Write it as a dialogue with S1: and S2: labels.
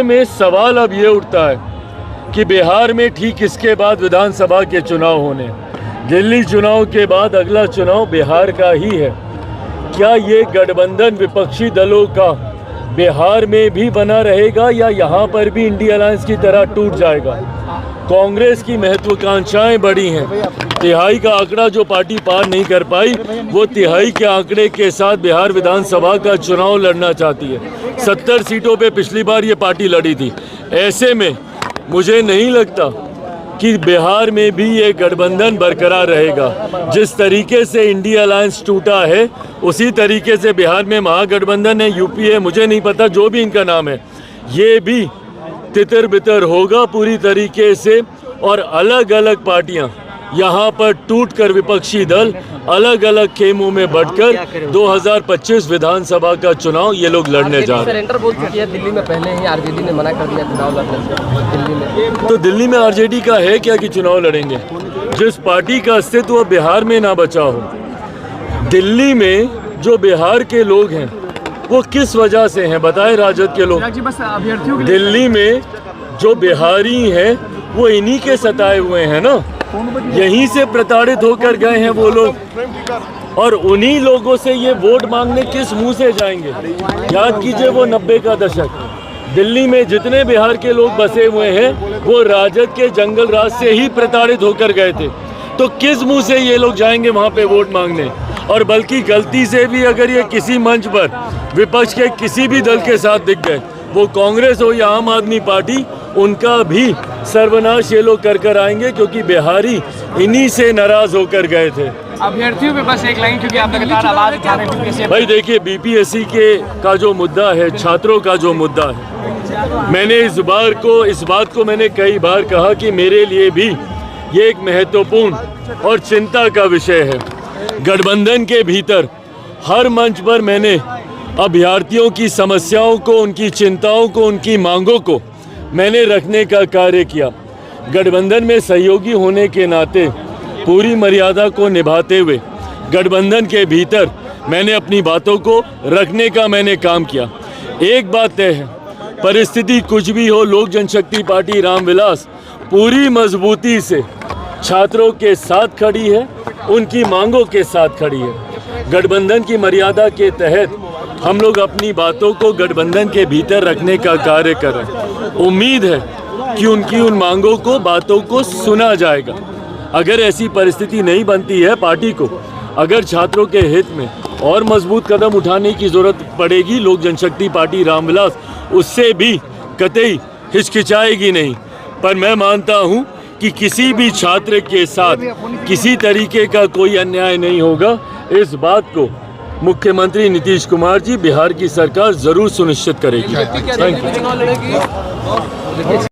S1: ऐसे में सवाल अब ये उठता है कि बिहार में ठीक इसके बाद विधानसभा के चुनाव होने, दिल्ली चुनाव के बाद अगला चुनाव बिहार का ही है। क्या ये गठबंधन विपक्षी दलों का बिहार में भी बना रहेगा या यहाँ पर भी इंडिया अलायंस की तरह टूट जाएगा? कांग्रेस की महत्वाकांक्षाएं बड़ी हैं। तिहाई का आंकड़ा जो पार्टी पार नहीं कर पाई, वो तिहाई के आंकड़े के साथ बिहार विधानसभा का चुनाव लड़ना चाहती है। 70 सीटों पे पिछली बार ये पार्टी लड़ी थी। ऐसे में मुझे नहीं लगता कि बिहार में भी ये गठबंधन बरकरार रहेगा। जिस तरीके से इंडिया अलायंस टूटा है, उसी तरीके से बिहार में महागठबंधन है, यूपी है, मुझे नहीं पता जो भी इनका नाम है, ये भी तितर बितर होगा पूरी तरीके से। और अलग अलग पार्टियां यहाँ पर टूटकर विपक्षी दल अलग अलग खेमों में बढ़कर 2025 विधानसभा का चुनाव ये लोग लड़ने जा रहे हैं।
S2: सरेंडर बोल चुकी है दिल्ली में, पहले ही आरजेडी ने मना कर दिया चुनाव लड़ने से दिल्ली में।
S1: तो दिल्ली में आरजेडी का है क्या कि चुनाव लड़ेंगे? जिस पार्टी का अस्तित्व बिहार में ना बचा हो, दिल्ली में जो बिहार के लोग हैं वो किस वजह से हैं बताएं? राजद के लोग। दिल्ली में जो बिहारी हैं वो इन्हीं के सताए हुए हैं ना, यहीं से प्रताड़ित होकर गए हैं वो लोग, और उन्हीं लोगों से ये वोट मांगने किस मुंह से जाएंगे? याद कीजिए वो 90 का दशक, दिल्ली में जितने बिहार के लोग बसे हुए हैं वो राजद के जंगल राज से ही प्रताड़ित होकर गए थे। तो किस मुंह से ये लोग जाएंगे वहाँ पे वोट मांगने? और बल्कि गलती से भी अगर ये किसी मंच पर विपक्ष के किसी भी दल के साथ दिख गए, वो कांग्रेस हो या आम आदमी पार्टी, उनका भी सर्वनाश ये लोग कर आएंगे, क्योंकि बिहारी इन्हीं से नाराज होकर गए थे।
S2: अभ्यर्थियों पे बस एक लाइन, क्योंकि आप लगातार आवाज उठा रहे हैं।
S1: भाई देखिए, बीपीएससी का जो मुद्दा है, छात्रों का जो मुद्दा है, मैंने इस बात को मैंने कई बार कहा कि मेरे लिए भी ये एक महत्वपूर्ण और चिंता का विषय है। गठबंधन के भीतर हर मंच पर मैंने अभ्यर्थियों की समस्याओं को, उनकी चिंताओं को, उनकी मांगों को मैंने रखने का कार्य किया। गठबंधन में सहयोगी होने के नाते पूरी मर्यादा को निभाते हुए गठबंधन के भीतर मैंने अपनी बातों को रखने का मैंने काम किया। एक बात तय है, परिस्थिति कुछ भी हो, लोक जनशक्ति पार्टी रामविलास पूरी मजबूती से छात्रों के साथ खड़ी है, उनकी मांगों के साथ खड़ी है। गठबंधन की मर्यादा के तहत हम लोग अपनी बातों को गठबंधन के भीतर रखने का कार्य कर रहे हैं। उम्मीद है कि उनकी उन मांगों को, बातों को सुना जाएगा। अगर ऐसी परिस्थिति नहीं बनती है पार्टी को, अगर छात्रों के हित में और मजबूत कदम उठाने की जरूरत पड़ेगी, लोक जनशक्ति पार्टी रामविलास उससे भी कतई हिचकिचाएगी नहीं। पर मैं मानता हूं कि किसी भी छात्र के साथ किसी तरीके का कोई अन्याय नहीं होगा। इस बात को मुख्यमंत्री नीतीश कुमार जी, बिहार की सरकार जरूर सुनिश्चित करेगी। Thank you.